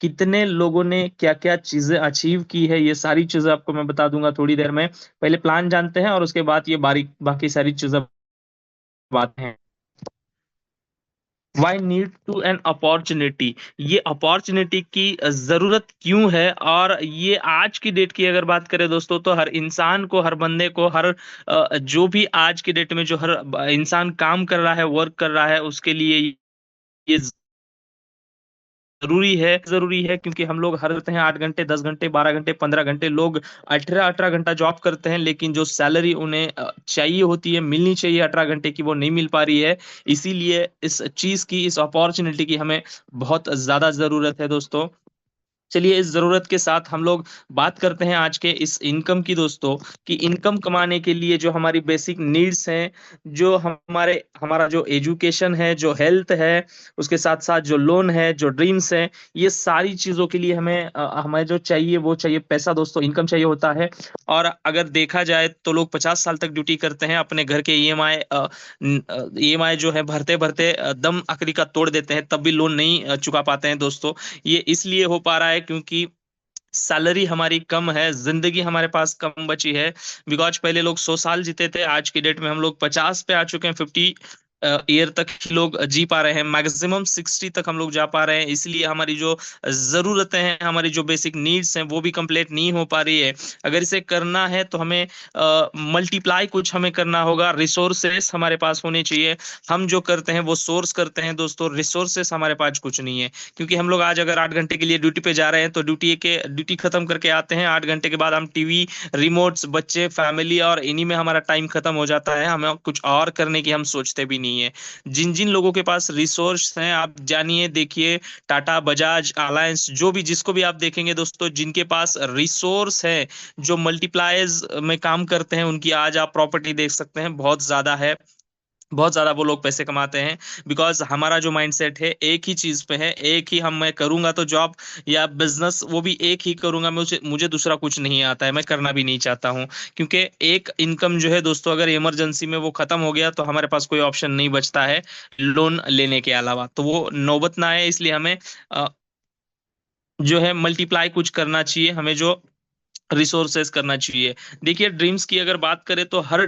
कितने लोगों ने क्या-क्या चीजें अचीव की है, ये सारी चीजें आपको मैं बता दूंगा थोड़ी देर में। पहले प्लान जानते हैं और उसके बाद ये बाकी सारी चीजें बातें हैं। Why need to an opportunity, ये अपॉर्चुनिटी की जरूरत क्यों है? और ये आज की डेट की अगर बात करें दोस्तों, तो हर इंसान को, हर बंदे को, हर जो भी आज की डेट में जो हर इंसान काम कर रहा है, वर्क कर रहा है, उसके लिए ये जरूरी है क्योंकि हम लोग हर रहते हैं 8 घंटे, 10 घंटे, 12 घंटे, 15 घंटे, लोग 18-18 घंटा जॉब करते हैं, लेकिन जो सैलरी उन्हें चाहिए होती है, मिलनी चाहिए 18 घंटे की, वो नहीं मिल पा रही है। इसीलिए इस चीज की, इस अपॉर्चुनिटी की हमें बहुत ज्यादा जरूरत है दोस्तों। चलिए इस जरूरत के साथ हम लोग बात करते हैं आज के इस इनकम की दोस्तों, कि इनकम कमाने के लिए जो हमारी बेसिक नीड्स हैं, जो हमारा जो एजुकेशन है, जो हेल्थ है, उसके साथ साथ जो लोन है, जो ड्रीम्स है, ये सारी चीजों के लिए हमें जो चाहिए वो चाहिए पैसा दोस्तों, इनकम चाहिए होता है। और अगर देखा जाए तो लोग 50 साल तक ड्यूटी करते हैं, अपने घर के ईएमआई जो है भरते भरते दम आखिरी का तोड़ देते हैं, तब भी लोन नहीं चुका पाते हैं दोस्तों। ये इसलिए हो पा रहा है क्योंकि सैलरी हमारी कम है, जिंदगी हमारे पास कम बची है। बिकॉज पहले लोग 100 साल जीते थे, आज की डेट में हम लोग 50 पे आ चुके हैं, 50 ईयर तक ही लोग जी पा रहे हैं, मैक्सिमम 60 तक हम लोग जा पा रहे हैं। इसलिए हमारी जो जरूरतें हैं, हमारी जो बेसिक नीड्स हैं, वो भी कंप्लीट नहीं हो पा रही है। अगर इसे करना है तो हमें मल्टीप्लाई कुछ हमें करना होगा, रिसोर्सेस हमारे पास होने चाहिए। हम जो करते हैं वो सोर्स करते हैं दोस्तों, रिसोर्सेस हमारे पास कुछ नहीं है। क्योंकि हम लोग आज अगर 8 घंटे के लिए ड्यूटी पे जा रहे हैं, तो ड्यूटी खत्म करके आते हैं, 8 घंटे के बाद हम टीवी, रिमोट्स, बच्चे, फैमिली और इन्हीं में हमारा टाइम खत्म हो जाता है। हमें कुछ और करने की हम सोचते भी नहीं है। जिन जिन लोगों के पास रिसोर्स हैं, आप जानिए, देखिए, टाटा, बजाज, अलायंस, जो भी, जिसको भी आप देखेंगे दोस्तों, जिनके पास रिसोर्स है, जो मल्टीप्लायर्स में काम करते हैं, उनकी आज आप प्रॉपर्टी देख सकते हैं, बहुत ज्यादा है। बहुत ज्यादा वो लोग पैसे कमाते हैं। बिकॉज हमारा जो माइंडसेट है एक ही चीज पे है, एक ही हम मैं करूंगा तो जॉब या बिजनेस, वो भी एक ही करूंगा। मुझे मुझे दूसरा कुछ नहीं आता है, मैं करना भी नहीं चाहता हूँ। क्योंकि एक इनकम जो है दोस्तों, अगर इमरजेंसी में वो खत्म हो गया, तो हमारे पास कोई ऑप्शन नहीं बचता है लोन लेने के अलावा, तो वो नौबत ना आए, इसलिए हमें अ, जो है मल्टीप्लाई कुछ करना चाहिए, हमें जो रिसोर्सेस करना चाहिए। देखिए ड्रीम्स की अगर बात करें, तो हर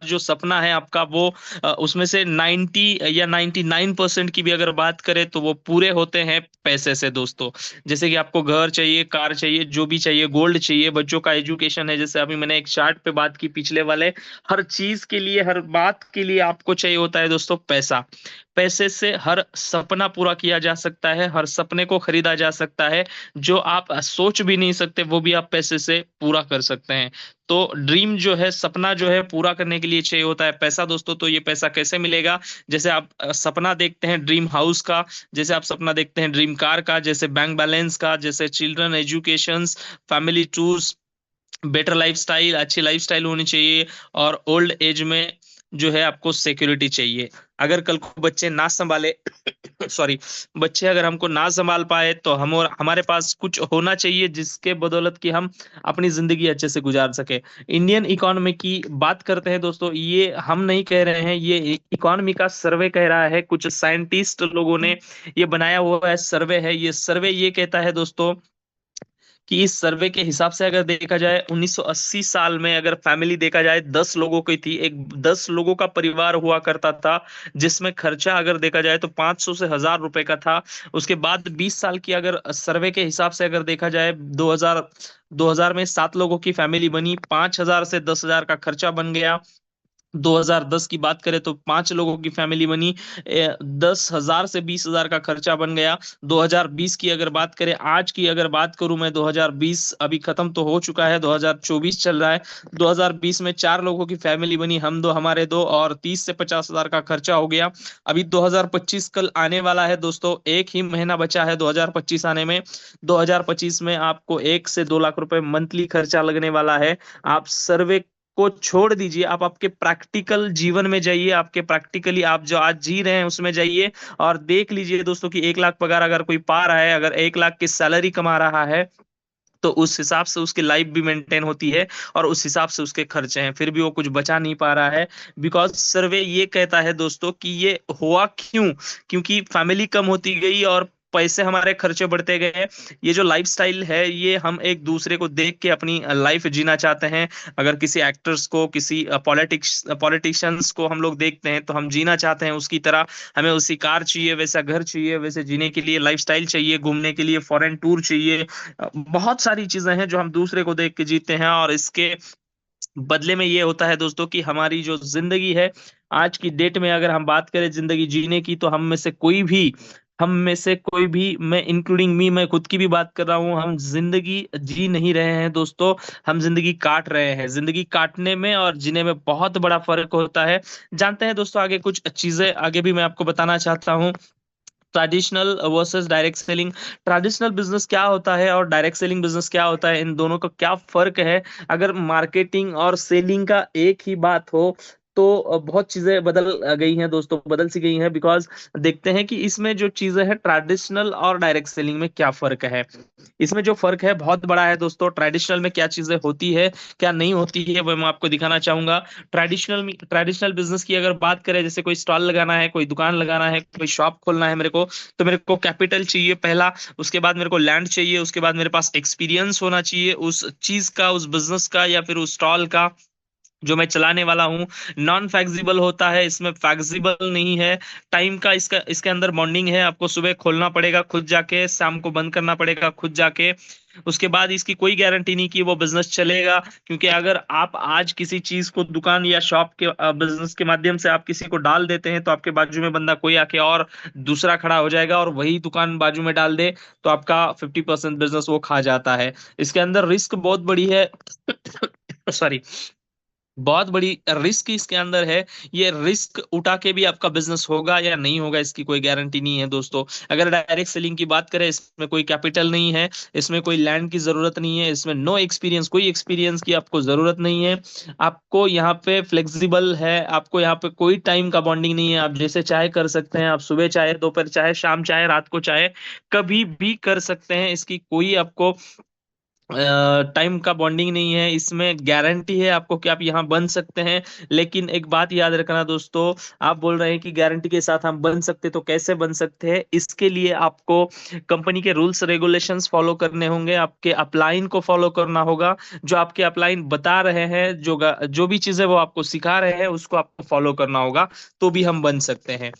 जो सपना है आपका, वो उसमें से 90 या 99% की भी अगर बात करें, तो वो पूरे होते हैं पैसे से दोस्तों। जैसे कि आपको घर चाहिए, कार चाहिए, जो भी चाहिए, गोल्ड चाहिए, बच्चों का एजुकेशन है, जैसे अभी मैंने एक चार्ट पे बात की पिछले वाले, हर चीज के लिए, हर बात के लिए आपको चाहिए होता है दोस्तों पैसा। पैसे से हर सपना पूरा किया जा सकता है, हर सपने को खरीदा जा सकता है। जो आप सोच भी नहीं सकते, वो भी आप पैसे से पूरा कर सकते हैं। तो ड्रीम जो है, सपना जो है, पूरा करने के लिए चाहिए होता है पैसा दोस्तों। तो ये पैसा कैसे मिलेगा? जैसे आप सपना देखते हैं ड्रीम हाउस का, जैसे आप सपना देखते हैं ड्रीम कार का, जैसे बैंक बैलेंस का, जैसे children education, family tours, better lifestyle, अच्छी लाइफस्टाइल होनी चाहिए, और ओल्ड एज में जो है आपको सिक्योरिटी चाहिए। अगर कल को बच्चे ना संभाले सॉरी, बच्चे अगर हमको ना संभाल पाए, तो हम और हमारे पास कुछ होना चाहिए जिसके बदौलत कि हम अपनी जिंदगी अच्छे से गुजार सके। इंडियन इकोनॉमी की बात करते हैं दोस्तों, ये हम नहीं कह रहे हैं, ये इकोनॉमी का सर्वे कह रहा है, कुछ साइंटिस्ट लोगों ने ये बनाया हुआ है सर्वे है। ये सर्वे ये कहता है दोस्तों, कि इस सर्वे के हिसाब से अगर देखा जाए, 1980 साल में अगर फैमिली देखा जाए 10 लोगों की थी, एक 10 लोगों का परिवार हुआ करता था, जिसमें खर्चा अगर देखा जाए तो 500 से 1000 रुपए का था। उसके बाद 20 साल की अगर सर्वे के हिसाब से अगर देखा जाए, 2000 में 7 लोगों की फैमिली बनी, 5000 से 10,000 का खर्चा बन गया। 2010 की बात करें तो 5 लोगों की फैमिली बनी, 10,000 से 20,000 का खर्चा बन गया। 2020 की अगर बात करें, आज की अगर बात करूं मैं, 2020 अभी खत्म तो हो चुका है, 2024 चल रहा है। 2020 में 4 लोगों की फैमिली बनी, हम दो हमारे दो, और 30 से 50,000 का खर्चा हो गया। अभी 2025 कल आने वाला है दोस्तों, एक ही महीना बचा है 2025 आने में। 2025 में आपको 1 से 2 लाख रुपए मंथली खर्चा लगने वाला है। आप सर्वे को छोड़ दीजिए, आप आपके प्रैक्टिकल जीवन में जाइए, आपके प्रैक्टिकली आप जो आज जी रहे हैं उसमें जाइए, और देख लीजिए दोस्तों कि 1 लाख पगार अगर कोई पा रहा है, अगर 1 लाख की सैलरी कमा रहा है, तो उस हिसाब से उसकी लाइफ भी मेंटेन होती है, और उस हिसाब से उसके खर्चे हैं, फिर भी वो कुछ बचा नहीं पा रहा है। बिकॉज सर्वे ये कहता है दोस्तों कि ये हुआ क्यों? क्योंकि फैमिली कम होती गई, और पैसे हमारे खर्चे बढ़ते गए। ये जो लाइफस्टाइल है ये हम एक दूसरे को देख के अपनी लाइफ जीना चाहते हैं। अगर किसी एक्टर्स को, किसी पॉलिटिशियंस को हम लोग देखते हैं तो हम जीना चाहते हैं उसकी तरह। हमें उसी कार चाहिए, वैसा घर चाहिए, वैसे जीने के लिए लाइफस्टाइल चाहिए, घूमने के लिए फॉरेन टूर चाहिए। बहुत सारी चीजें हैं जो हम दूसरे को देख के जीते हैं, और इसके बदले में ये होता है दोस्तों कि हमारी जो जिंदगी है आज की डेट में, अगर हम बात करें जिंदगी जीने की, तो हम में से कोई भी, मैं इंक्लूडिंग मी, मैं खुद की भी बात कर रहा हूँ, हम जिंदगी जी नहीं रहे हैं दोस्तों। हम जिंदगी काट रहे हैं। जिंदगी काटने में और जीने में बहुत बड़ा फर्क होता है। जानते हैं दोस्तों, आगे कुछ चीजें आगे भी मैं आपको बताना चाहता हूँ। Traditional versus direct selling. Traditional business क्या होता है और डायरेक्ट सेलिंग बिजनेस क्या होता है, इन दोनों का क्या फर्क है। अगर मार्केटिंग और सेलिंग का एक ही बात हो तो बहुत चीजें बदल गई हैं दोस्तों, बदल सी गई हैं। बिकॉज देखते हैं कि इसमें जो चीजें हैं ट्रेडिशनल और डायरेक्ट सेलिंग में क्या फर्क है। इसमें जो फर्क है बहुत बड़ा है दोस्तों। ट्रेडिशनल में क्या चीजें होती है, क्या नहीं होती है, वो मैं आपको दिखाना चाहूंगा। ट्रेडिशनल बिजनेस की अगर बात करें, जैसे कोई स्टॉल लगाना है, कोई दुकान लगाना है, कोई शॉप खोलना है मेरे को, तो मेरे को कैपिटल चाहिए पहला। उसके बाद मेरे को लैंड चाहिए। उसके बाद मेरे पास एक्सपीरियंस होना चाहिए उस चीज का, उस बिजनेस का, या फिर उस स्टॉल का जो मैं चलाने वाला हूँ। नॉन फ्लेक्सिबल होता है, इसमें फ्लेक्सिबल नहीं है। टाइम का इसका इसके अंदर बॉन्डिंग है। आपको सुबह खोलना पड़ेगा खुद जाके, शाम को बंद करना पड़ेगा खुद जाके। उसके बाद इसकी कोई गारंटी नहीं कि वो बिजनेस चलेगा, क्योंकि अगर आप आज किसी चीज को दुकान या शॉप के बिजनेस के माध्यम से आप किसी को डाल देते हैं, तो आपके बाजू में बंदा कोई आके और दूसरा खड़ा हो जाएगा और वही दुकान बाजू में डाल दे, तो आपका 50% बिजनेस वो खा जाता है। इसके अंदर रिस्क बहुत बड़ी है। सॉरी, बहुत बड़ी रिस्क इसके अंदर है। ये रिस्क उठा के भी आपका बिजनेस होगा या नहीं होगा, इसकी कोई गारंटी नहीं है दोस्तों। अगर डायरेक्ट सेलिंग की बात करें, इसमें कोई कैपिटल नहीं है, इसमें कोई लैंड की जरूरत नहीं है, इसमें नो एक्सपीरियंस, कोई एक्सपीरियंस की आपको जरूरत नहीं है। आपको यहाँ पे फ्लेक्सिबल है, आपको यहाँ पे कोई टाइम का बॉन्डिंग नहीं है। आप जैसे चाहे कर सकते हैं। आप सुबह चाहे, दोपहर चाहे, शाम चाहे, रात को चाहे, कभी भी कर सकते हैं। इसकी कोई आपको टाइम का बॉन्डिंग नहीं है। इसमें गारंटी है आपको कि आप यहाँ बन सकते हैं। लेकिन एक बात याद रखना दोस्तों, आप बोल रहे हैं कि गारंटी के साथ हम बन सकते, तो कैसे बन सकते हैं? इसके लिए आपको कंपनी के रूल्स रेगुलेशंस फॉलो करने होंगे, आपके अपलाइन को फॉलो करना होगा। जो आपके अपलाइन बता रहे हैं, जो भी चीजें वो आपको सिखा रहे हैं, उसको आपको फॉलो करना होगा, तो भी हम बन सकते हैं।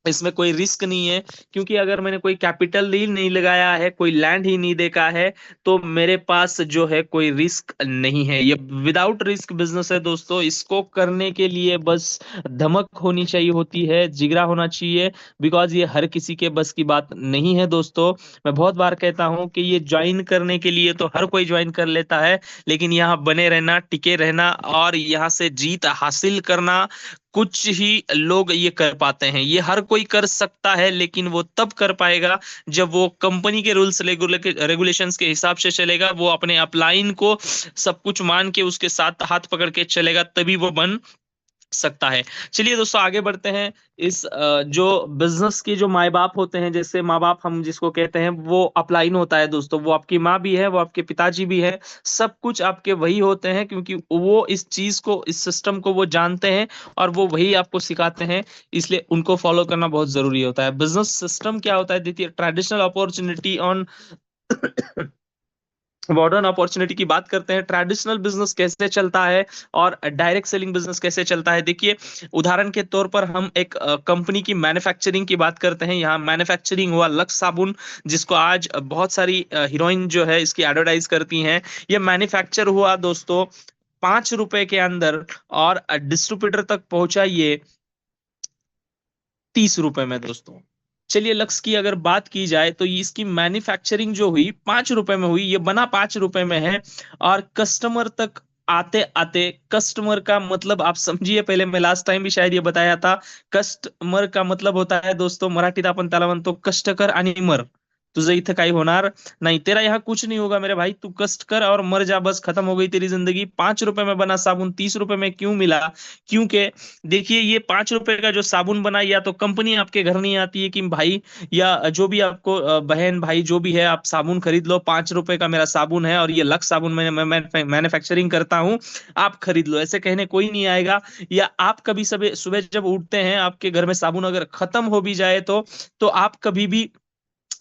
इसमें कोई रिस्क नहीं है, क्योंकि अगर मैंने कोई कैपिटल ही नहीं लगाया है, कोई लैंड ही नहीं देखा है, तो मेरे पास जो है कोई रिस्क नहीं है। ये विदाउट रिस्क बिजनेस है दोस्तों। इसको करने के लिए बस धमक होनी चाहिए होती है, जिगरा होना चाहिए। बिकॉज ये हर किसी के बस की बात नहीं है दोस्तों। मैं बहुत बार कहता हूं कि ये ज्वाइन करने के लिए तो हर कोई ज्वाइन कर लेता है, लेकिन यहाँ बने रहना, टिके रहना और यहाँ से जीत हासिल करना, कुछ ही लोग ये कर पाते हैं। ये हर कोई कर सकता है, लेकिन वो तब कर पाएगा जब वो कंपनी के रूल्स रेगुलेशंस के हिसाब से चलेगा, वो अपने अपलाइन को सब कुछ मान के उसके साथ हाथ पकड़ के चलेगा, तभी वो बन सकता है। चलिए दोस्तों, आगे बढ़ते हैं। इस जो बिजनेस के जो माँ बाप होते हैं, जैसे माँ बाप हम जिसको कहते हैं, वो अपलाइन होता है दोस्तों। वो आपकी माँ भी है, वो आपके पिताजी भी है, सब कुछ आपके वही होते हैं, क्योंकि वो इस चीज को, इस सिस्टम को वो जानते हैं और वो वही आपको सिखाते हैं। इसलिए उनको फॉलो करना बहुत जरूरी होता है। बिजनेस सिस्टम क्या होता है, देखिए, traditional opportunity on modern opportunity की बात करते हैं। ट्रेडिशनल बिजनेस कैसे चलता है और डायरेक्ट सेलिंग बिजनेस कैसे चलता है, देखिए, उदाहरण के तौर पर हम एक कंपनी की मैन्युफैक्चरिंग की बात करते हैं। यहाँ मैन्युफैक्चरिंग हुआ लक्स साबुन, जिसको आज बहुत सारी हीरोइन जो है इसकी एडवर्टाइज करती हैं। ये मैन्युफैक्चर हुआ दोस्तों 5 रुपए के अंदर, और डिस्ट्रीब्यूटर तक पहुंचा ये 30 रुपए में दोस्तों। चलिए, लक्स की अगर बात की जाए तो ये इसकी मैन्युफैक्चरिंग जो हुई 5 रुपए में हुई, ये बना 5 रुपए में है। और कस्टमर तक आते आते, कस्टमर का मतलब आप समझिए, पहले मैं लास्ट टाइम भी शायद ये बताया था। कस्टमर का मतलब होता है दोस्तों, मराठीत आपण त्याला म्हणतो कष्टकर आणि मर। तुझं इथं काही होणार नहीं, तेरा यहाँ कुछ नहीं होगा मेरे भाई, तू कष्ट कर और मर जा, बस खत्म हो गई तेरी जिंदगी। 5 रुपए में बना साबुन 30 रुपए में क्यों मिला? क्योंकि देखिए, ये 5 रुपए का जो साबुन बना, या तो कंपनी आपके घर नहीं आती है कि भाई, या जो भी आपको बहन भाई जो भी है, आप साबुन खरीद लो, 5 रुपए का मेरा साबुन है और ये लक्स साबुन मैं मैन्युफैक्चरिंग करता हूँ, आप खरीद लो, ऐसे कहने कोई नहीं आएगा। या आप कभी सुबह सुबह जब उठते हैं, आपके घर में साबुन अगर खत्म हो भी जाए, तो आप कभी भी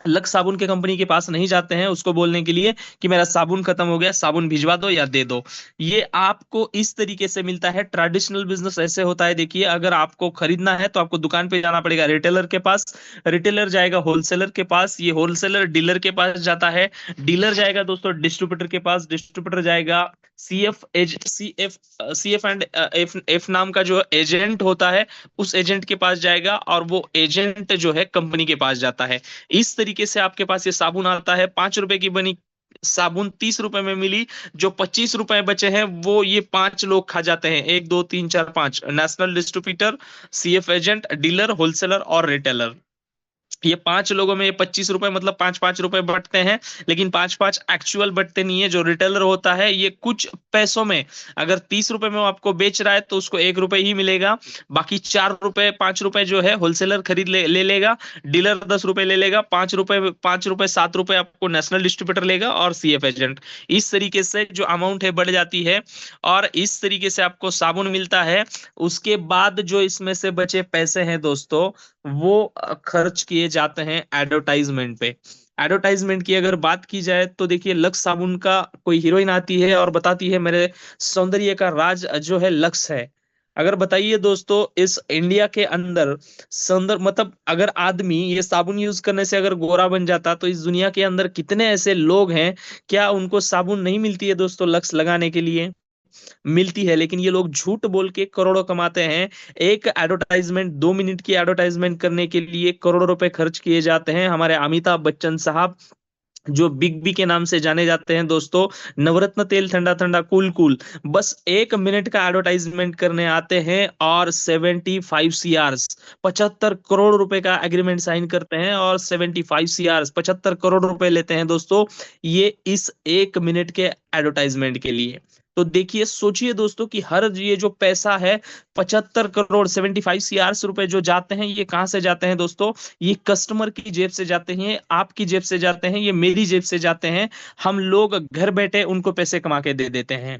लक्स साबुन के कंपनी के पास नहीं जाते हैं उसको बोलने के लिए कि मेरा साबुन खत्म हो गया, साबुन भिजवा दो या दे दो। ये आपको इस तरीके से मिलता है। ट्रेडिशनल बिजनेस ऐसे होता है, देखिए अगर आपको खरीदना है तो आपको दुकान पे जाना पड़ेगा, रिटेलर के पास, रिटेलर जाएगा होलसेलर के पास, ये होलसेलर डीलर के पास जाता है, डीलर जाएगा दोस्तों डिस्ट्रीब्यूटर के पास, डिस्ट्रीब्यूटर जाएगा CF as CF and F F नाम का जो एजेंट होता है, उस एजेंट के पास जाएगा, और वो एजेंट जो है कंपनी के पास जाता है। इस तरीके से आपके पास ये साबुन आता है। 5 रुपए की बनी साबुन 30 रुपए में मिली, जो 25 रुपए बचे हैं वो ये 5 लोग खा जाते हैं, 1 2 3 4 5, national distributor, CF agent, dealer, wholesaler और रिटेलर। ये 5 लोगों में ये 25 रुपए मतलब 5 5 रुपए बटते हैं, लेकिन 5 5 एक्चुअल बटते नहीं है। जो रिटेलर होता है ये कुछ पैसों में, अगर 30 रुपए में वो आपको बेच रहा है तो उसको 1 रुपए ही मिलेगा, बाकी 4 रुपए 5 रुपए जो है होलसेलर खरीद ले लेगा, डीलर 10 रुपए ले लेगा, 5 रुपए 7 रुपए आपको नेशनल डिस्ट्रीब्यूटर लेगा और सीएफ एजेंट। इस तरीके से जो अमाउंट है बढ़ जाती है, और इस तरीके से आपको साबुन मिलता है। उसके बाद जो इसमें से बचे पैसे हैं दोस्तों, वो खर्च किए जाते हैं एडवर्टाइजमेंट पे। एडवर्टाइजमेंट की अगर बात की जाए तो देखिए, लक्स साबुन का कोई हीरोइन आती है और बताती है मेरे सौंदर्य का राज जो है लक्स है। अगर बताइए दोस्तों, इस इंडिया के अंदर सौंदर्य मतलब अगर आदमी ये साबुन यूज करने से अगर गोरा बन जाता, तो इस दुनिया के अंदर कितने ऐसे लोग हैं, क्या उनको साबुन नहीं मिलती है दोस्तों लक्स लगाने के लिए? मिलती है, लेकिन ये लोग झूठ बोल के करोड़ों कमाते हैं। एक एडवर्टाइजमेंट, 2 मिनट की एडवर्टाइजमेंट करने के लिए करोड़ों रुपए खर्च किए जाते हैं। हमारे अमिताभ बच्चन साहब, जो बिग बी के नाम से जाने जाते हैं दोस्तों, नवरत्न तेल ठंडा ठंडा कूल कूल, बस 1 मिनट का एडवर्टाइजमेंट करने आते हैं और 75 CR, 75 करोड़ रुपए का एग्रीमेंट साइन करते हैं, और 75 CR, 75 करोड़ रुपए लेते हैं दोस्तों, ये इस 1 मिनट के एडवर्टाइजमेंट के लिए। तो देखिए, सोचिए दोस्तों कि हर ये जो पैसा है, 75 करोड़, 75 CR रुपए जो जाते हैं, ये कहाँ से जाते हैं दोस्तों? ये कस्टमर की जेब से जाते हैं, आपकी जेब से जाते हैं, ये मेरी जेब से जाते हैं। हम लोग घर बैठे उनको पैसे कमा के दे देते हैं।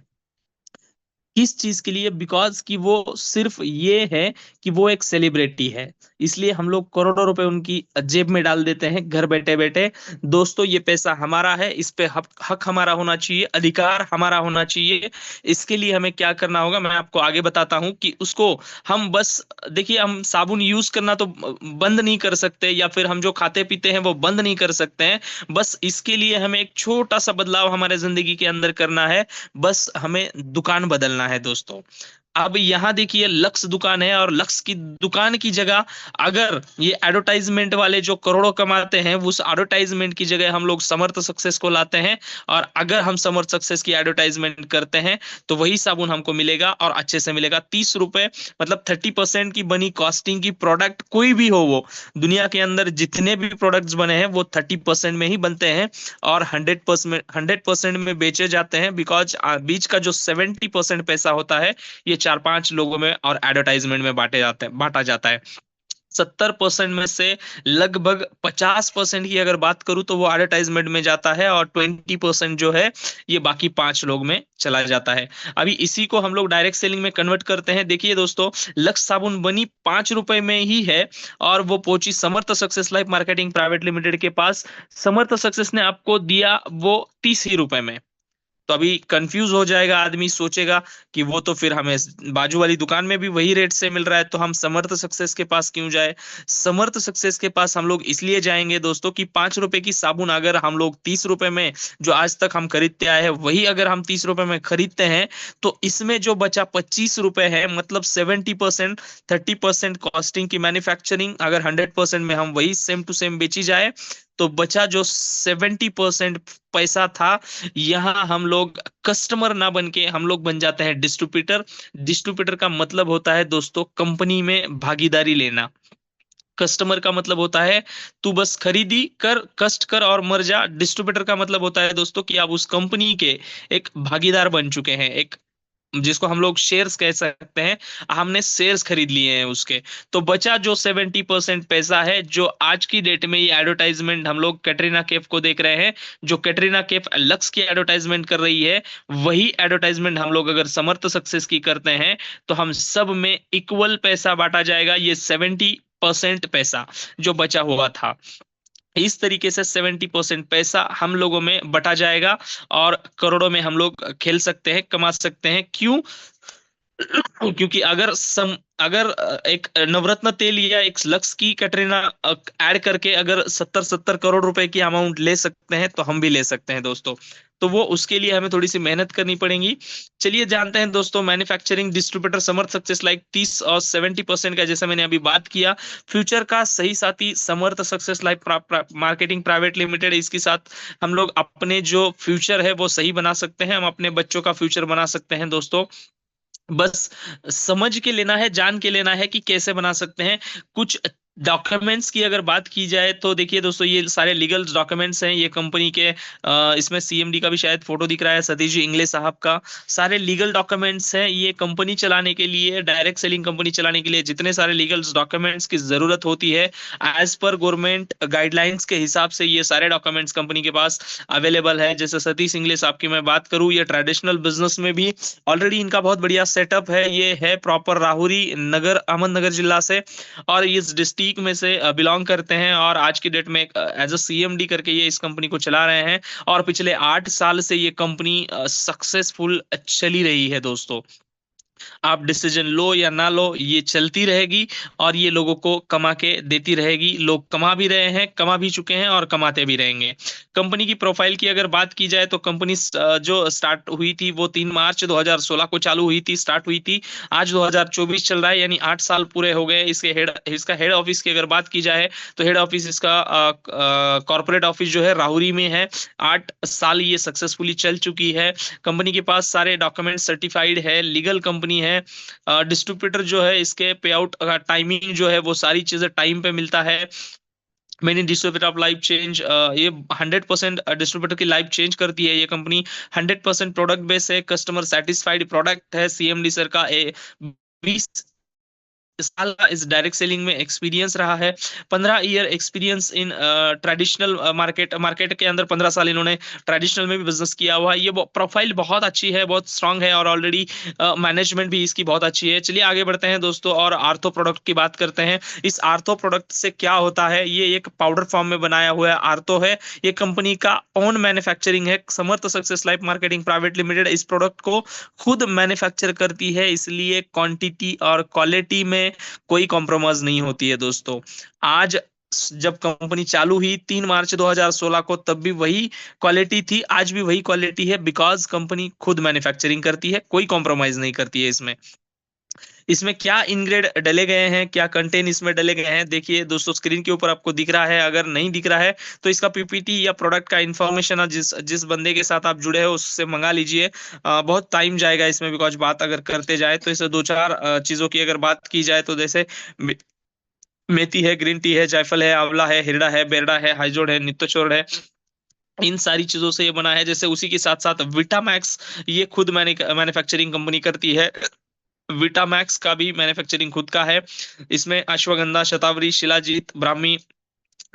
किस चीज के लिए? बिकॉज कि वो सिर्फ ये है कि वो एक सेलिब्रिटी है, इसलिए हम लोग करोड़ों रुपए उनकी जेब में डाल देते हैं घर बैठे बैठे। दोस्तों, ये पैसा हमारा है, इस पे हक हक हमारा होना चाहिए, अधिकार हमारा होना चाहिए। इसके लिए हमें क्या करना होगा, मैं आपको आगे बताता हूँ कि उसको हम बस, देखिए हम साबुन यूज करना तो बंद नहीं कर सकते, या फिर हम जो खाते पीते हैं वो बंद नहीं कर सकते हैं। बस इसके लिए हमें एक छोटा सा बदलाव हमारे जिंदगी के अंदर करना है, बस हमें दुकान बदलना है दोस्तों। अब यहां देखिए, लक्स दुकान है, और लक्स की दुकान की जगह अगर ये एडवर्टाइजमेंट वाले जो करोड़ों कमाते हैं, उस एडवर्टाइजमेंट की जगह हम लोग समर्थ सक्सेस को लाते हैं, और अगर हम समर्थ सक्सेस की एडवर्टाइजमेंट करते हैं तो वही साबुन हमको मिलेगा, और अच्छे से मिलेगा। 30 रुपए मतलब 30% की बनी कॉस्टिंग की प्रोडक्ट कोई भी हो, वो दुनिया के अंदर जितने भी प्रोडक्ट्स बने हैं वो 30% में ही बनते हैं, और 100% में बेचे जाते हैं। बिकॉज बीच का जो 70% पैसा होता है, ये 4 5 लोगों में और एडवर्टाइजमेंट में बांटा जाता है। 70% में से लगभग 50% की अगर बात करूं तो वो एडवर्टाइजमेंट में जाता है, और 20% जो है ये बाकी 5 लोग में चला जाता है। अभी इसी को हम लोग डायरेक्ट सेलिंग में कन्वर्ट करते हैं। देखिए दोस्तों, लक्स साबुन बनी 5 रुपए में ही है, और वो पहुंची Samarth success life marketing private limited के पास। समर्थ सक्सेस ने आपको दिया वो 30 ही रुपए में। तो अभी कंफ्यूज हो जाएगा आदमी, सोचेगा कि वो तो फिर हमें बाजू वाली दुकान में भी वही रेट से मिल रहा है, तो हम समर्थ सक्सेस के पास क्यों जाए? समर्थ सक्सेस के पास हम लोग इसलिए जाएंगे दोस्तों कि 5 रुपए की साबुन अगर हम लोग 30 रुपए में, जो आज तक हम खरीदते आए हैं, वही अगर हम 30 रुपए में खरीदते हैं, तो इसमें जो बचा 25 रुपए है, मतलब 70%, 30% कॉस्टिंग की मैन्युफैक्चरिंग, अगर 100% में हम वही सेम टू सेम बेची जाए, तो बचा जो 70% पैसा था, यहाँ हम लोग कस्टमर ना बन के हम लोग बन जाते हैं डिस्ट्रीब्यूटर। डिस्ट्रीब्यूटर का मतलब होता है दोस्तों कंपनी में भागीदारी लेना। कस्टमर का मतलब होता है तू बस खरीदी कर, कष्ट कर और मर जा। डिस्ट्रीब्यूटर का मतलब होता है दोस्तों कि आप उस कंपनी के एक भागीदार बन चुके हैं, एक जिसको हम लोग शेयर्स कह सकते हैं, हमने शेयर्स खरीद लिए हैं उसके। तो बचा जो 70% पैसा है, जो आज की डेट में ये एडवर्टाइजमेंट हम लोग कैटरीना कैफ को देख रहे हैं, जो कैटरीना कैफ लक्स की एडवर्टाइजमेंट कर रही है, वही एडवर्टाइजमेंट हम लोग अगर समर्थ सक्सेस की करते हैं, तो हम सब में इक्वल पैसा बांटा जाएगा। ये 70% पैसा जो बचा हुआ था, इस तरीके से 70% पैसा हम लोगों में बटा जाएगा और करोड़ों में हम लोग खेल सकते हैं, कमा सकते हैं। क्यों? क्योंकि अगर एक नवरत्न तेल या एक लक्स की कैटरीना ऐड करके अगर 70-70 करोड़ रुपए की अमाउंट ले सकते हैं, तो हम भी ले सकते हैं दोस्तों। तो वो उसके लिए हमें थोड़ी सी मेहनत करनी पड़ेगी। चलिए जानते हैं दोस्तों, मैन्युफैक्चरिंग डिस्ट्रीब्यूटर समर्थ सक्सेस लाइफ 30 और 70% का जैसा मैंने अभी बात किया। फ्यूचर का सही साथी Samarth success life marketing private limited, इसके साथ हम लोग अपने जो फ्यूचर है वो सही बना सकते हैं, हम अपने बच्चों का फ्यूचर बना सकते हैं दोस्तों। बस समझ के लेना है, जान के लेना है कि कैसे बना सकते हैं। कुछ डॉक्यूमेंट्स की अगर बात की जाए तो देखिए दोस्तों, ये सारे लीगल डॉक्यूमेंट्स हैं, ये कंपनी के इसमें सीएमडी का भी शायद फोटो दिख रहा है, सतीश जी इंगले साहब का। सारे लीगल डॉक्यूमेंट्स हैं। ये कंपनी चलाने के लिए, डायरेक्ट सेलिंग कंपनी चलाने के लिए जितने सारे लीगल डॉक्यूमेंट्स की जरूरत होती है, एज पर गवर्नमेंट गाइडलाइंस के हिसाब से ये सारे डॉक्यूमेंट्स कंपनी के पास अवेलेबल है। जैसे सतीश इंगले साहब की मैं बात करूं, ये ट्रेडिशनल बिजनेस में भी ऑलरेडी इनका बहुत बढ़िया सेटअप है। ये है प्रॉपर राहुरी नगर, अहमदनगर जिला से, और इस डिस्ट्रिक्ट में से बिलोंग करते हैं, और आज की डेट में एज अ सीएमडी करके ये इस कंपनी को चला रहे हैं। और पिछले 8 साल से ये कंपनी सक्सेसफुल चली रही है दोस्तों। आप डिसीजन लो या ना लो, ये चलती रहेगी और ये लोगों को कमा के देती रहेगी। लोग कमा भी रहे हैं, कमा भी चुके हैं और कमाते भी रहेंगे। कंपनी की प्रोफाइल की अगर बात की जाए तो कंपनी जो स्टार्ट हुई थी वो 3 मार्च 2016 को चालू हुई थी, स्टार्ट हुई थी। आज 2024 चल रहा है, यानी 8 साल पूरे हो गए। इसका हेड ऑफिस की अगर बात की जाए तो हेड ऑफिस इसका कॉर्पोरेट ऑफिस जो है राहुरी में है। 8 साल ये सक्सेसफुली चल चुकी है। कंपनी के पास सारे डॉक्यूमेंट सर्टिफाइड है, लीगल कंपनी है। डिस्ट्रीब्यूटर जो है, इसके पे आउट का टाइमिंग जो है वो सारी चीजें टाइम पे मिलता है। मैंने डिस्ट्रीब्यूटर ऑफ लाइफ चेंज, ये 100% डिस्ट्रीब्यूटर की लाइफ चेंज करती है ये कंपनी। 100% प्रोडक्ट बेस है, कस्टमर सेटिस्फाइड प्रोडक्ट है। सीएमडी सर का 20 साल का इस डायरेक्ट सेलिंग में एक्सपीरियंस रहा है। 15 year experience in traditional market के अंदर 15 साल इन्होंने ट्रेडिशनल में भी बिजनेस किया हुआ है। ये प्रोफाइल बहुत अच्छी है, बहुत स्ट्रांग है, और ऑलरेडी मैनेजमेंट भी इसकी बहुत अच्छी है। चलिए आगे बढ़ते हैं दोस्तों और आर्थो प्रोडक्ट की बात करते हैं। इस आर्थो प्रोडक्ट से क्या होता है, ये एक पाउडर फॉर्म में बनाया हुआ है आर्थो है। ये कंपनी का ओन मैन्युफैक्चरिंग है। Samarth success life marketing private limited इस प्रोडक्ट को खुद मैन्युफैक्चर करती है, इसलिए क्वांटिटी और क्वालिटी में कोई कॉम्प्रोमाइज नहीं होती है दोस्तों। आज जब कंपनी चालू हुई 3 मार्च 2016 को, तब भी वही क्वालिटी थी, आज भी वही क्वालिटी है, बिकॉज कंपनी खुद मैन्युफैक्चरिंग करती है, कोई कॉम्प्रोमाइज नहीं करती है इसमें। इसमें क्या इनग्रेड डले गए हैं, क्या कंटेंट इसमें डले गए हैं, देखिए दोस्तों स्क्रीन के ऊपर आपको दिख रहा है। अगर नहीं दिख रहा है तो इसका पीपीटी या प्रोडक्ट का इंफॉर्मेशन जिस जिस बंदे के साथ आप जुड़े हो उससे मंगा लीजिए। बहुत टाइम जाएगा इसमें, बिकॉज बात अगर करते जाए तो इसे दो चार चीजों की अगर बात की जाए तो जैसे मेथी है, ग्रीन टी है, जायफल है, आंवला है, हिरडा है, बेरडा है, हाइजोड़ है, नित्यचोर है। इन सारी चीजों से ये बना है। जैसे उसी के साथ साथ विटामैक्स ये खुद मैन्युफैक्चरिंग कंपनी करती है। विटामैक्स का भी मैन्युफैक्चरिंग खुद का है। इसमें अश्वगंधा, शतावरी, शिलाजीत, ब्राह्मी,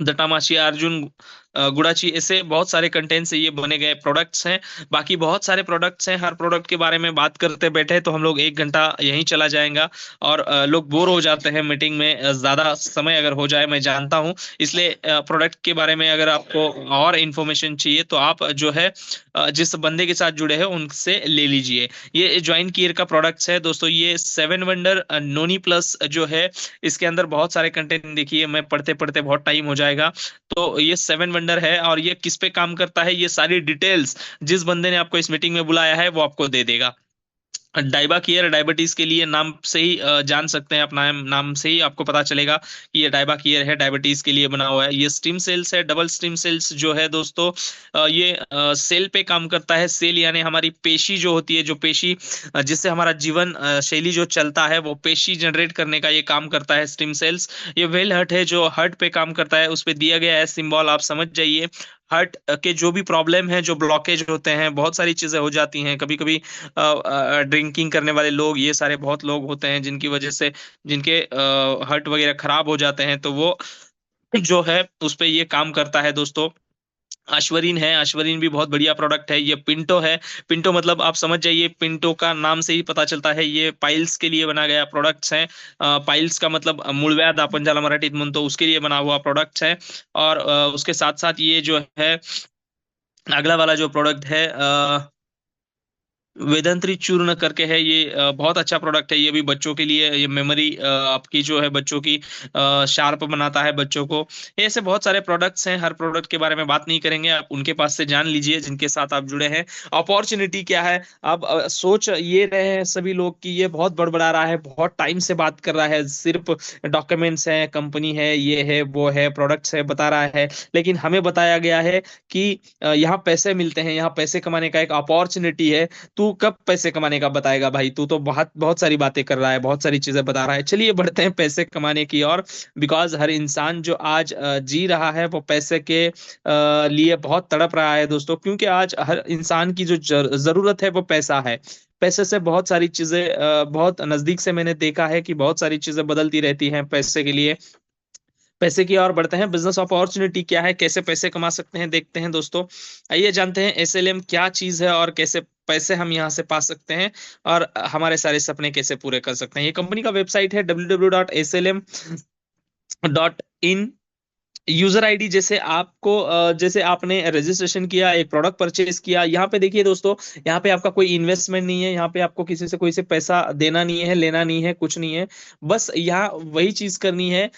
दटामाची, अर्जुन, गुड़ाची, ऐसे बहुत सारे कंटेंट से ये बने गए प्रोडक्ट्स हैं। बाकी बहुत सारे प्रोडक्ट्स हैं, हर प्रोडक्ट के बारे में बात करते बैठे तो हम लोग 1 घंटा यहीं चला जाएगा, और लोग बोर हो जाते हैं मीटिंग में, ज्यादा समय अगर हो जाए, मैं जानता हूं। इसलिए प्रोडक्ट के बारे में अगर आपको और इन्फॉर्मेशन चाहिए तो आप जो है जिस बंदे के साथ जुड़े हैं उनसे ले लीजिए। ये ज्वाइन कीयर का प्रोडक्ट्स है दोस्तों। ये 7 वंडर नोनी प्लस जो है, इसके अंदर बहुत सारे कंटेंट, देखिए मैं पढ़ते पढ़ते बहुत टाइम हो जाएगा। तो ये 7 वंडर है, और ये किस पे काम करता है, ये सारी डिटेल्स जिस बंदे ने आपको इस मीटिंग में बुलाया है वो आपको दे देगा। डाइबा केयर डायबिटीज के लिए नाम से ही जान सकते हैं, अपना नाम से ही आपको पता चलेगा कि ये डाइबा केयर है, डायबिटीज के लिए बना हुआ है। ये स्टीम सेल्स है, डबल स्टीम सेल्स जो है दोस्तों, ये सेल पे काम करता है। सेल यानी हमारी पेशी जो होती है, जो पेशी जिससे हमारा जीवन शैली जो चलता है, वो पेशी जनरेट करने का ये काम करता है स्टीम सेल्स। ये वेल हर्ट है, जो हर्ट पे काम करता है, उस पे दिया गया है सिंबल, आप समझ जाइए। हार्ट के जो भी प्रॉब्लम है, जो ब्लॉकेज होते हैं, बहुत सारी चीजें हो जाती हैं कभी कभी। ड्रिंकिंग करने वाले लोग, ये सारे बहुत लोग होते हैं जिनकी वजह से, जिनके हार्ट वगैरह खराब हो जाते हैं, तो वो जो है उस पे ये काम करता है दोस्तों। अश्वरीन है, अश्वरीन भी बहुत बढ़िया प्रोडक्ट है। ये पिंटो है, पिंटो मतलब आप समझ जाइए, पिंटो का नाम से ही पता चलता है ये पाइल्स के लिए बना गया प्रोडक्ट्स है। पाइल्स का मतलब मूळव्याध आपण ज्याला मराठीत म्हणतो उसके लिए बना हुआ प्रोडक्ट्स है। और उसके साथ साथ ये जो है अगला वाला जो प्रोडक्ट है वेदंत्री चूर्ण करके है। ये बहुत अच्छा प्रोडक्ट है। ये भी बच्चों के लिए, ये मेमोरी आपकी जो है बच्चों की शार्प बनाता है बच्चों को। ये ऐसे बहुत सारे प्रोडक्ट्स हैं, हर प्रोडक्ट के बारे में बात नहीं करेंगे, आप उनके पास से जान लीजिए जिनके साथ आप जुड़े हैं। अपॉर्चुनिटी क्या है, अब सोच ये रहे हैं सभी लोग कि ये बहुत बड़बड़ा रहा है, बहुत टाइम से बात कर रहा है, सिर्फ डॉक्यूमेंट्स है, कंपनी है, ये है वो है, प्रोडक्ट्स है बता रहा है। लेकिन हमें बताया गया है कि यहाँ पैसे मिलते हैं, यहाँ पैसे कमाने का एक अपॉर्चुनिटी है। तू कब पैसे कमाने का बताएगा भाई? तू तो बहुत बहुत सारी बातें कर रहा है, बहुत सारी चीजें बता रहा है। चलिए बढ़ते हैं पैसे कमाने की ओर। बिकॉज हर इंसान जो आज जी रहा है वो पैसे के लिए बहुत तड़प रहा है दोस्तों, क्योंकि आज हर इंसान की जो जरूरत है वो पैसा है। पैसे से बहुत सारी चीजें बहुत नजदीक से मैंने देखा है कि बहुत सारी चीजें बदलती रहती हैं पैसे के लिए। पैसे की ओर बढ़ते हैं, बिजनेस अपॉर्चुनिटी क्या है, कैसे पैसे कमा सकते हैं, देखते हैं दोस्तों। आइए जानते हैं एसएलएम क्या चीज है और कैसे पैसे हम यहाँ से पा सकते हैं, और हमारे सारे सपने कैसे पूरे कर सकते हैं। ये कंपनी का वेबसाइट है www.slm.in। यूजर आईडी, जैसे आपको जैसे आपने रजिस्ट्रेशन किया, एक प्रोडक्ट परचेज किया, यहाँ पे देखिए दोस्तों, यहाँ पे आपका कोई इन्वेस्टमेंट नहीं है, यहाँ पे आपको किसी से कोई से पैसा देना नहीं है, लेना नहीं है, कुछ नहीं है। बस यहाँ वही चीज करनी है,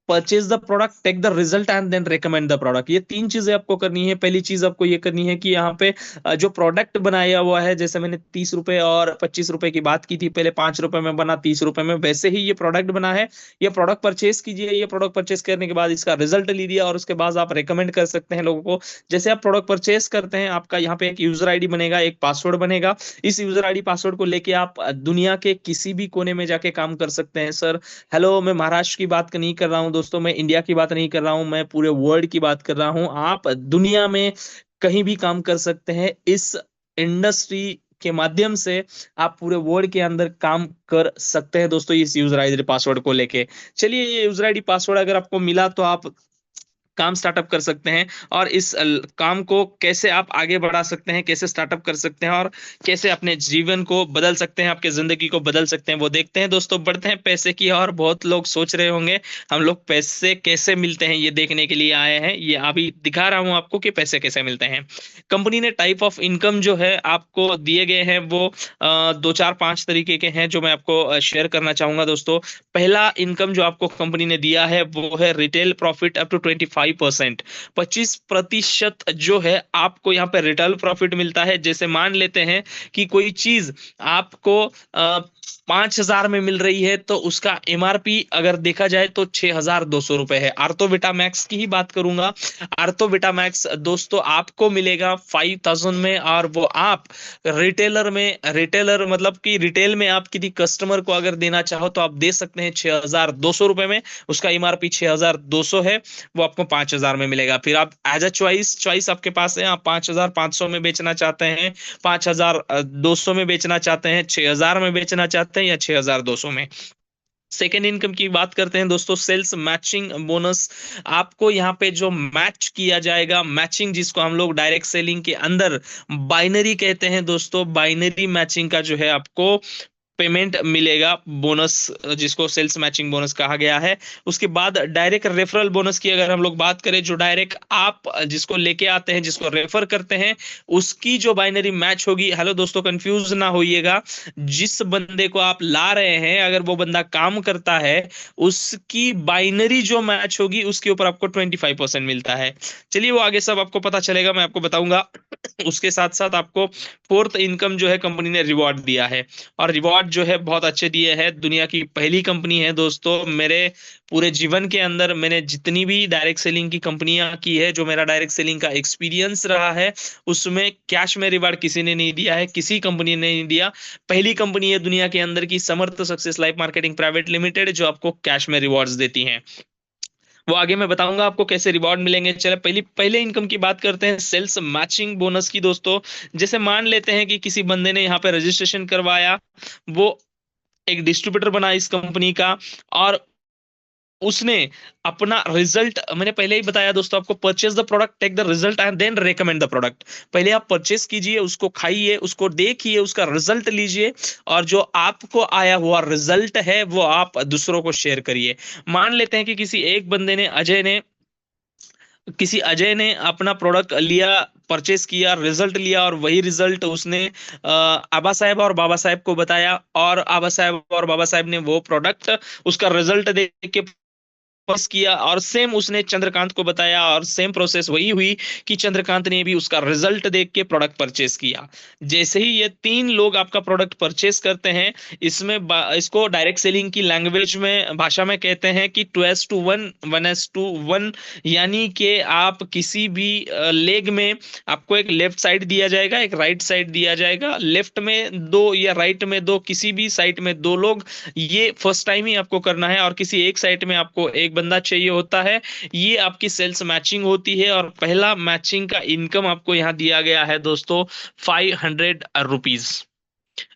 purchase the product, take the result and then recommend the product. ये तीन चीजें आपको करनी है। पहली चीज आपको ये करनी है कि यहाँ पे जो प्रोडक्ट बनाया हुआ है, जैसे मैंने 30 रुपए और 25 रुपए की बात की थी, पहले 5 रुपए में बना, 30 रुपए में, वैसे ही ये प्रोडक्ट बना है। ये प्रोडक्ट परचेज कीजिए, ये प्रोडक्ट परचेज करने के बाद इसका रिजल्ट लीजिए, और उसके बाद आप रेकमेंड कर सकते हैं लोगों को। जैसे आप प्रोडक्ट परचेज करते हैं, आपका यहाँ पे एक यूजर आईडी बनेगा, एक पासवर्ड बनेगा। इस यूजर आईडी पासवर्ड को लेके आप दुनिया के किसी भी कोने में जाके काम कर सकते हैं सर। हेलो, मैं महाराष्ट्र की बात नहीं कर रहा हूँ दोस्तों, मैं इंडिया की बात नहीं कर रहा हूँ, मैं पूरे वर्ल्ड की बात कर रहा हूँ। आप दुनिया में कहीं भी काम कर सकते हैं इस इंडस्ट्री के माध्यम से। आप पूरे वर्ल्ड के अंदर काम कर सकते हैं दोस्तों, इस यूजर आईडी पासवर्ड को लेके। चलिए, ये यूजर आईडी पासवर्ड अगर आपको मिला तो आप काम स्टार्टअप कर सकते हैं, और इस काम को कैसे आप आगे बढ़ा सकते हैं, कैसे स्टार्टअप कर सकते हैं, और कैसे अपने जीवन को बदल सकते हैं, आपके जिंदगी को बदल सकते हैं, वो देखते हैं दोस्तों। बढ़ते हैं पैसे की, और बहुत लोग सोच रहे होंगे हम लोग पैसे कैसे मिलते हैं, ये देखने के लिए आए हैं। ये अभी दिखा रहा हूं आपको कि पैसे कैसे मिलते हैं। कंपनी ने टाइप ऑफ इनकम जो है आपको दिए गए हैं, वो दो चार पांच तरीके के हैं, जो मैं आपको शेयर करना चाहूंगा दोस्तों। पहला इनकम जो आपको कंपनी ने दिया है वो है रिटेल प्रॉफिट अप टू 25%। 25% जो है आपको यहाँ पे रिटेल प्रॉफिट मिलता है। जैसे मान लेते हैं कि कोई चीज आपको 5,000 में मिल रही है, तो उसका एमआरपी अगर देखा जाए तो 6,200 रुपए है। आर्थोविटा मैक्स की ही बात करूंगा। आर्थोविटा मैक्स दोस्तों आपको मिलेगा 5,000 में, और वो आप रिटेलर में, रिटेलर मतलब कि रिटेल में आप किसी कस्टमर को अगर देना चाहो तो आप दे सकते हैं 6,200 रुपए में। उसका एमआरपी 6,200 है, वो आपको 5,000 में मिलेगा। फिर आप एज अ चॉइस, चॉइस आपके पास है, आप 5,500 में बेचना चाहते हैं, 5,200 में बेचना चाहते हैं, 6,000 में बेचना चाहते हैं, या 6,200 में। सेकेंड इनकम की बात करते हैं दोस्तों, सेल्स मैचिंग बोनस। आपको यहाँ पे जो मैच किया जाएगा, मैचिंग जिसको हम लोग डायरेक्ट सेलिंग के अंदर बाइनरी कहते हैं दोस्तों, बाइनरी मैचिंग का जो है आपको पेमेंट मिलेगा, बोनस जिसको सेल्स मैचिंग बोनस कहा गया है। उसके बाद डायरेक्ट रेफरल बोनस की अगर हम लोग बात करें, जो डायरेक्ट आप जिसको लेके आते हैं, जिसको रेफर करते हैं, उसकी जो बाइनरी मैच होगी। हेलो दोस्तों, कंफ्यूज ना होइएगा, जिस बंदे को आप ला रहे हैं अगर वो बंदा काम करता है, उसकी बाइनरी जो मैच होगी उसके ऊपर आपको 25% मिलता है। चलिए, वो आगे सब आपको पता चलेगा, मैं आपको बताऊंगा। उसके साथ साथ आपको फोर्थ इनकम जो है कंपनी ने रिवॉर्ड दिया है, और रिवॉर्ड जो है बहुत अच्छे दिए हैं। दुनिया की पहली कंपनी है दोस्तों। मेरे पूरे जीवन के अंदर मैंने जितनी भी डायरेक्ट सेलिंग की कंपनियां की है, जो मेरा डायरेक्ट सेलिंग का एक्सपीरियंस रहा है, उसमें कैश में रिवॉर्ड किसी ने नहीं दिया है, किसी कंपनी ने नहीं दिया। पहली कंपनी है दुनिया के अंदर की, Samarth success life marketing private limited, जो आपको कैश में रिवॉर्ड्स देती है। वो आगे मैं बताऊंगा आपको कैसे रिवॉर्ड मिलेंगे। चले पहले इनकम की बात करते हैं, सेल्स मैचिंग बोनस की दोस्तों। जैसे मान लेते हैं कि किसी बंदे ने यहाँ पे रजिस्ट्रेशन करवाया, वो एक डिस्ट्रीब्यूटर बना इस कंपनी का, और उसने अपना रिजल्ट, मैंने पहले ही बताया दोस्तों आपको, purchase the product, take the result and then recommend the product. पहले आप परचेज कीजिए, उसको खाइए, उसको देखिए, उसका रिजल्ट लीजिए, और जो आपको आया हुआ रिजल्ट है वो आप दूसरों को शेयर करिए। मान लेते हैं कि किसी अजय ने अपना प्रोडक्ट लिया, परचेस किया, रिजल्ट लिया, और वही रिजल्ट उसने आबा साहब और बाबा साहब को बताया, और आबा साहब और बाबा साहब ने वो प्रोडक्ट, उसका रिजल्ट देख के वापस किया, और सेम उसने चंद्रकांत को बताया, और सेम प्रोसेस वही हुई कि चंद्रकांत ने भी उसका रिजल्ट देख के प्रोडक्ट परचेस किया। जैसे ही ये तीन लोग आपका प्रोडक्ट परचेस करते हैं, इसको डायरेक्ट सेलिंग की लैंग्वेज में, भाषा में कहते हैं कि 2:1, 1:1, यानी कि आप किसी भी लेग में आपको एक लेफ्ट साइड दिया जाएगा, एक राइट साइड दिया जाएगा, लेफ्ट में दो या राइट में दो, किसी भी साइड में दो लोग, ये फर्स्ट टाइम ही आपको करना है, और किसी एक साइड में आपको एक बंदा चाहिए होता है। ये आपकी सेल्स मैचिंग होती है, और पहला मैचिंग का इनकम आपको यहाँ दिया गया है दोस्तों, 500 रुपीज।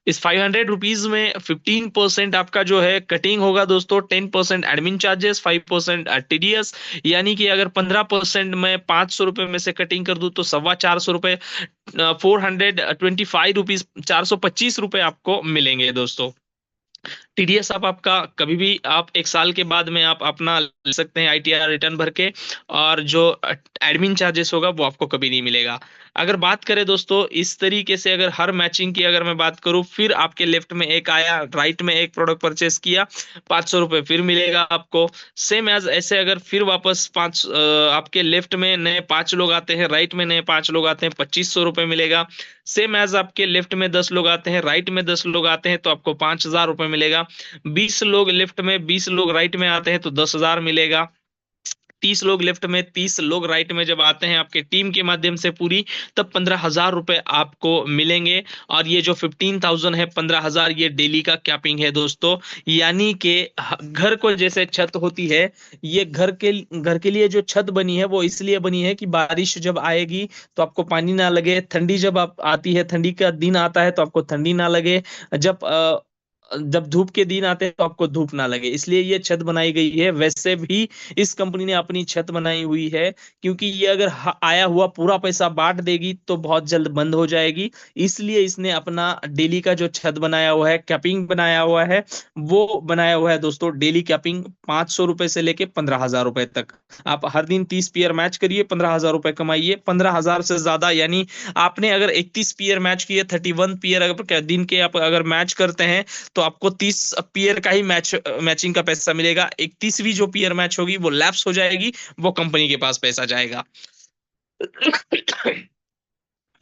इस 500 रुपीज में 15% आपका जो है कटिंग होगा दोस्तों, 10% एडमिन चार्जेस, 5% टीडीएस, यानी कि अगर 15% में 500 रुपए में से कटिंग कर दूं तो 425 रुपए, 425 रुपीज, 425 रुपए आपको मिलेंगे दोस्तों। टीडीएस आप आपका कभी भी आप 1 साल के बाद में आप अपना ले सकते हैं आईटीआर रिटर्न भर के, और जो एडमिन चार्जेस होगा वो आपको कभी नहीं मिलेगा। अगर बात करें दोस्तों इस तरीके से, अगर हर मैचिंग की अगर मैं बात करूं, फिर आपके लेफ्ट में एक आया, राइट में एक प्रोडक्ट परचेस किया, 500 रुपये फिर मिलेगा आपको। सेम एज ऐसे अगर फिर वापस आपके लेफ्ट में नए 5 लोग आते हैं, राइट में नए 5 लोग आते हैं, 2500 रुपये मिलेगा। सेम एज आपके लेफ्ट में 10 लोग आते हैं, राइट में 10 लोग आते हैं, तो आपको 5000 रुपये मिलेगा। 20 लोग लेफ्ट में, 20 लोग राइट में आते हैं तो 10,000 मिलेगा। 30 लोग लेफ्ट में, 30 लोग राइट में जब आते हैं आपके टीम के माध्यम से पूरी, तब 15,000 रुपए आपको मिलेंगे। और ये जो 15,000 है, 15,000 ये डेली का कैपिंग है दोस्तों। यानी कि घर को जैसे छत होती है, ये घर के लिए जो छत बनी है वो इसलिए बनी है कि बारिश जब आएगी तो आपको पानी ना लगे, ठंडी जब आप आती है, ठंडी का दिन आता है तो आपको ठंडी ना लगे, जब जब धूप के दिन आते हैं तो आपको धूप ना लगे, इसलिए ये छत बनाई गई है। वैसे भी इस कंपनी ने अपनी छत बनाई हुई है, क्योंकि ये अगर आया हुआ पूरा पैसा बांट देगी तो बहुत जल्द बंद हो जाएगी। इसलिए इसने अपना डेली का जो छत बनाया हुआ है, कैपिंग बनाया हुआ है, वो बनाया हुआ है दोस्तों। डेली कैपिंग 500 रुपए से लेके 15,000 रुपए तक। आप हर दिन 30 पेयर मैच करिए, 15,000 रुपए कमाइए। 15,000 से ज्यादा, यानी आपने अगर 31 पेयर मैच किए, 31 पेयर अगर दिन के आप अगर मैच करते हैं, तो आपको 30 पेयर का ही मैचिंग का पैसा मिलेगा। 31वीं जो पेयर मैच होगी वो लैप्स हो जाएगी, वो कंपनी के पास पैसा जाएगा।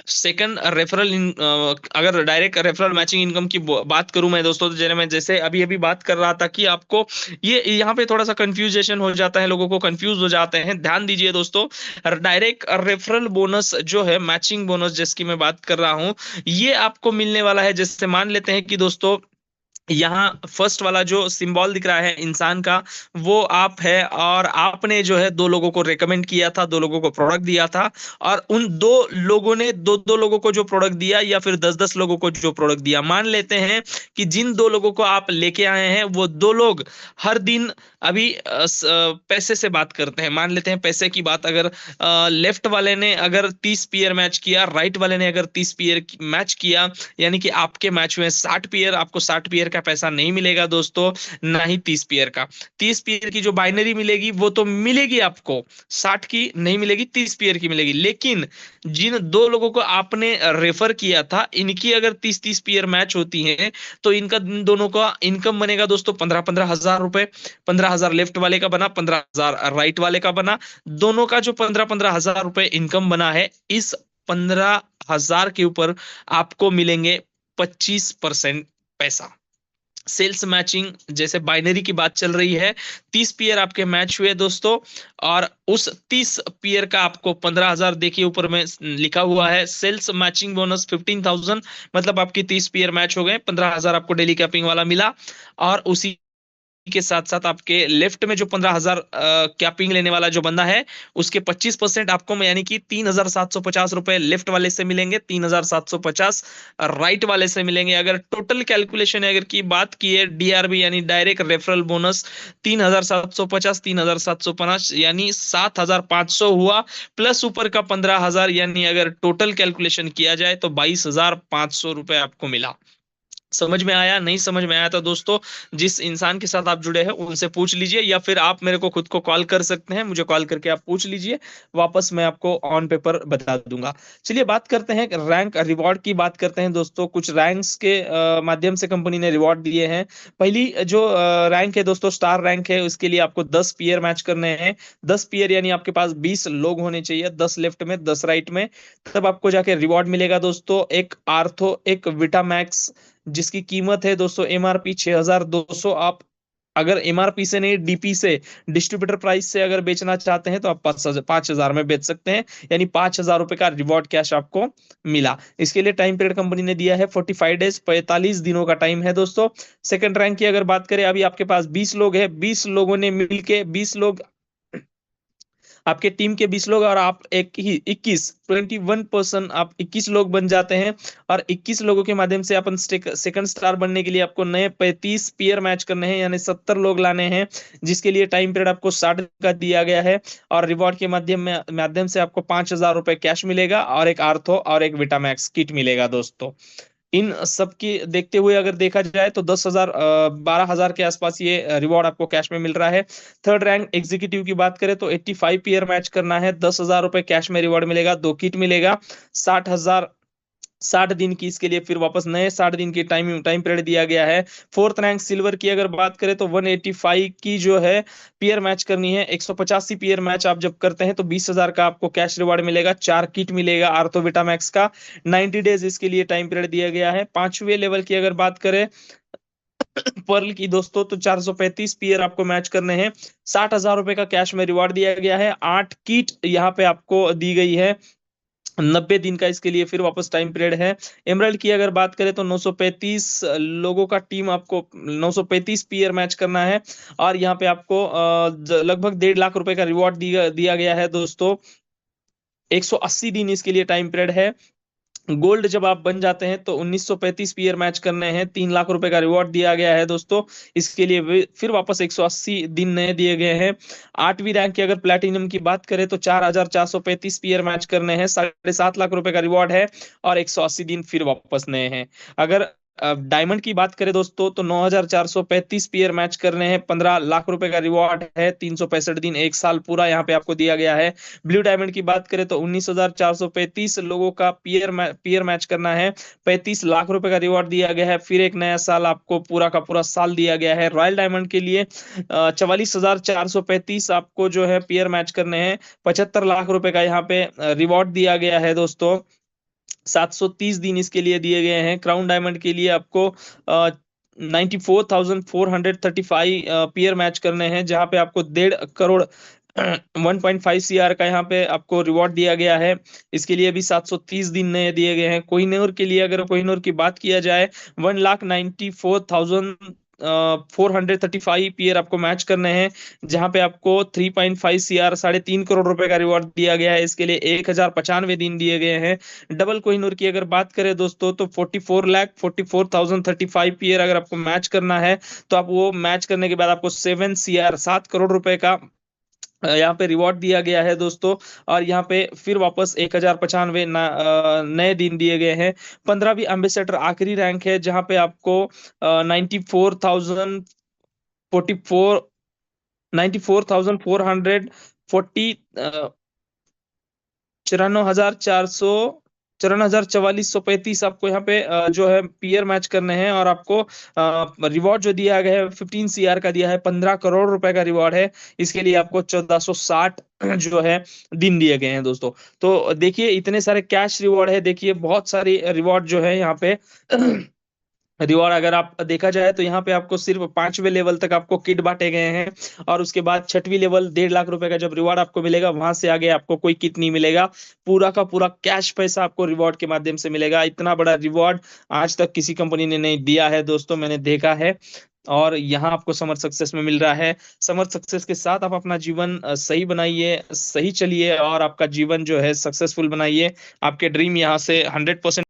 सेकंड रेफरल अगर डायरेक्ट रेफरल मैचिंग इनकम की बात करूं मैं दोस्तों, तो मैं जैसे अभी अभी बात कर रहा था कि आपको ये यहाँ पे थोड़ा सा कंफ्यूजेशन हो जाता है, लोगों को कंफ्यूज हो जाते हैं, ध्यान दीजिए दोस्तों। डायरेक्ट रेफरल बोनस जो है, मैचिंग बोनस जिसकी मैं बात कर रहा हूं, ये आपको मिलने वाला है। जैसे मान लेते हैं कि दोस्तों यहाँ फर्स्ट वाला जो सिंबल दिख रहा है इंसान का, वो आप है, और आपने जो है 2 लोगों को रेकमेंड किया था, 2 लोगों को प्रोडक्ट दिया था, और उन 2 लोगों ने 2-2 लोगों को जो प्रोडक्ट दिया, या फिर 10-10 लोगों को जो प्रोडक्ट दिया, मान लेते हैं कि जिन 2 लोगों को आप लेके आए हैं वो 2 लोग हर दिन अभी पैसे से बात करते हैं। मान लेते हैं पैसे की बात, अगर लेफ्ट वाले ने अगर 30 पेयर मैच किया, राइट वाले ने अगर 30 पेयर मैच किया, यानी कि आपके मैच में 60 पेयर, आपको 60 पेयर का पैसा नहीं मिलेगा दोस्तों, ना ही 30 पेयर का। 30 पेयर की जो बाइनरी मिलेगी वो तो मिलेगी आपको, 60 की नहीं मिलेगी, 30 पेयर की मिलेगी। लेकिन जिन 2 लोगों को आपने रेफर किया था, इनकी अगर 30-30 पेयर मैच होती हैं, तो इनका इन दोनों का इनकम बनेगा दोस्तों 15-15 हजार रुपए। 15,000 लेफ्ट वाले का बना, 15,000 राइट वाले का बना। दोनों का जो 15-15 हजार रुपए इनकम बना है, इस 15,000 के ऊपर आपको मिलेंगे 25% पैसा। सेल्स मैचिंग, जैसे बाइनरी की बात चल रही है, 30 पेयर आपके मैच हुए दोस्तों, और उस 30 पेयर का आपको 15,000, देखिए ऊपर में लिखा हुआ है सेल्स मैचिंग बोनस 15,000, मतलब आपकी 30 पेयर मैच हो गए, 15,000 आपको डेली कैपिंग वाला मिला। और उसी के साथ साथ आपके लेफ्ट में जो 15,000 कैपिंग लेने वाला जो बंदा है, उसके 25% आपको यानी कि 3,750 रुपए लेफ्ट वाले से मिलेंगे, 3,750 राइट वाले से मिलेंगे। अगर टोटल कैलकुलेशन अगर की बात की है, डीआरबी यानी डायरेक्ट रेफरल बोनस 3,750, 3,750 यानी 7,500 हुआ, प्लस ऊपर का 15,000, यानी अगर टोटल कैलकुलेशन किया जाए तो 22,500 रुपए आपको मिला। समझ में आया? नहीं समझ में आया तो दोस्तों, जिस इंसान के साथ आप जुड़े हैं उनसे पूछ लीजिए, या फिर आप मेरे को खुद को कॉल कर सकते हैं, मुझे कॉल करके आप पूछ लीजिए, वापस मैं आपको ऑन पेपर बता दूंगा। चलिए बात करते हैं रैंक रिवॉर्ड की, बात करते हैं दोस्तों। कुछ रैंक्स के माध्यम से कंपनी ने रिवॉर्ड दिए हैं। पहली जो रैंक है दोस्तों, स्टार रैंक है, उसके लिए आपको 10 पीयर मैच करने हैं। 10 पीयर यानी आपके पास 20 लोग होने चाहिए, 10 लेफ्ट में 10 राइट में, तब आपको जाके रिवॉर्ड मिलेगा दोस्तों। एक आर्थो, एक विटामैक्स, जिसकी कीमत है दोस्तों एमआरपी 6,200। आप अगर एमआरपी से नहीं, डीपी से, डिस्ट्रीब्यूटर प्राइस से अगर बेचना चाहते हैं तो आप 5,000 में बेच सकते हैं, यानी 5,000 रुपए का रिवॉर्ड कैश आपको मिला। इसके लिए टाइम पीरियड कंपनी ने दिया है 45 डेज, 45 दिनों का टाइम है दोस्तों। सेकंड रैंक की अगर बात करें, अभी आपके पास 20 लोग हैं, 20 लोगों ने मिलके 20 लोग, आपके टीम के 20 लोग और आप एक ही 21 आप 21 लोग बन जाते हैं। और 21 लोगों के माध्यम से अपन सेकंड स्टार बनने के लिए आपको नए 35 पीयर मैच करने हैं, यानी 70 लोग लाने हैं, जिसके लिए टाइम पीरियड आपको 60 का दिया गया है। और रिवॉर्ड के माध्यम से आपको 5,000 रुपए कैश मिलेगा, और एक आर्थो और एक विटामैक्स किट मिलेगा दोस्तों। इन सब की देखते हुए अगर देखा जाए तो 10,000 12,000 के आसपास ये रिवॉर्ड आपको कैश में मिल रहा है। थर्ड रैंक एग्जीक्यूटिव की बात करें तो 85 पीयर मैच करना है, 10,000 रुपए कैश में रिवॉर्ड मिलेगा, 2 किट मिलेगा, 60,000, 60 दिन की इसके लिए फिर वापस नए 60 दिन की टाइम टाइम पीरियड दिया गया है। फोर्थ रैंक सिल्वर की अगर बात करें तो 185 की जो है पीयर मैच करनी है। 185 पीयर मैच आप जब करते हैं तो 20,000 का आपको कैश रिवार्ड मिलेगा, 4 किट मिलेगा आर्थो विटामैक्स का। 90 डेज इसके लिए टाइम पीरियड दिया गया है। पांचवें लेवल की अगर बात करें पर्ल की दोस्तों, तो 435 पीयर आपको मैच करने हैं, 60,000 रुपए का कैश में रिवार्ड दिया गया है। 8 किट यहाँ पे आपको दी गई है, 90 दिन का इसके लिए फिर वापस टाइम पीरियड है। एमराल्ड की अगर बात करें तो 935 लोगों का टीम आपको 935 पीयर मैच करना है, और यहाँ पे आपको लगभग 1.5 लाख रुपए का रिवॉर्ड दिया दिया गया है दोस्तों। 180 दिन इसके लिए टाइम पीरियड है। गोल्ड जब आप बन जाते हैं तो 1935 पीयर मैच करने हैं, 3 लाख रुपए का रिवॉर्ड दिया गया है दोस्तों। इसके लिए फिर वापस 180 दिन नए दिए गए हैं। 8वीं रैंक की अगर प्लेटिनम की बात करें तो 4,435 पीयर मैच करने हैं, 7.5 लाख रुपए का रिवॉर्ड है, और 180 दिन फिर वापस नए हैं। अगर डायमंड की बात करें दोस्तों तो 9,435 पीयर मैच करने हैं, 15 लाख रुपए का रिवॉर्ड है, 365 दिन, 1 साल पूरा यहाँ पे आपको दिया गया है। ब्लू डायमंड की बात करें तो 19,435 लोगों का पीयर मैच करना है, 35 लाख रुपए का रिवॉर्ड दिया गया है, फिर एक नया साल आपको पूरा का पूरा साल दिया गया है। रॉयल डायमंड के लिए 44,435 आपको जो है पीयर मैच करने हैं, 75 लाख रुपए का यहाँ पे रिवॉर्ड दिया गया है दोस्तों। 730 दिन इसके लिए दिए गए हैं। क्राउन डायमंड के लिए आपको 94,435 पीयर मैच करने हैं, जहां पे आपको 1.5 करोड़ 1.5 CR का यहाँ पे आपको रिवॉर्ड दिया गया है। इसके लिए भी 730 दिन नए दिए गए हैं। कोहिनूर के लिए अगर कोहिनूर की बात किया जाए, 1,94,435 पीयर आपको मैच करने हैं, जहां पे आपको 3.5 CR 3.5 करोड़ रुपए का रिवॉर्ड दिया गया है। इसके लिए 1,095 दिन दिए गए हैं। डबल कोहिनूर की अगर बात करें दोस्तों तो 44,44,035 पीयर अगर आपको मैच करना है, तो आप वो मैच करने के बाद आपको 7 CR 7 करोड़ रुपए का यहाँ पे रिवॉर्ड दिया गया है दोस्तों। और यहाँ पे फिर वापस 1,095 नए दिन दिए गए हैं। 15वीं एम्बेसडर आखिरी रैंक है, जहाँ पे आपको 94,044 94,440 94,4435 आपको यहाँ पे जो है पीयर मैच करने हैं, और आपको रिवॉर्ड जो दिया गया है 15 CR का दिया है, 15 करोड़ रुपए का रिवॉर्ड है। इसके लिए आपको 1,460 जो है दिन दिए गए हैं दोस्तों। तो देखिए इतने सारे कैश रिवॉर्ड है, देखिए बहुत सारी रिवॉर्ड जो है यहाँ पे रिवॉर्ड अगर आप देखा जाए तो यहाँ पे आपको सिर्फ 5वें लेवल तक आपको किट बांटे गए हैं, और उसके बाद 6वीं लेवल 1.5 लाख रुपए का जब रिवॉर्ड आपको मिलेगा, वहां से आगे आपको कोई किट नहीं मिलेगा। पूरा का पूरा कैश पैसा आपको रिवॉर्ड के माध्यम से मिलेगा। इतना बड़ा रिवॉर्ड आज तक किसी कंपनी ने नहीं दिया है दोस्तों, मैंने देखा है। और यहाँ आपको समर सक्सेस में मिल रहा है। समर सक्सेस के साथ आप अपना जीवन सही बनाइए, सही चलिए और आपका जीवन जो है सक्सेसफुल बनाइए। आपके ड्रीम यहाँ से 100%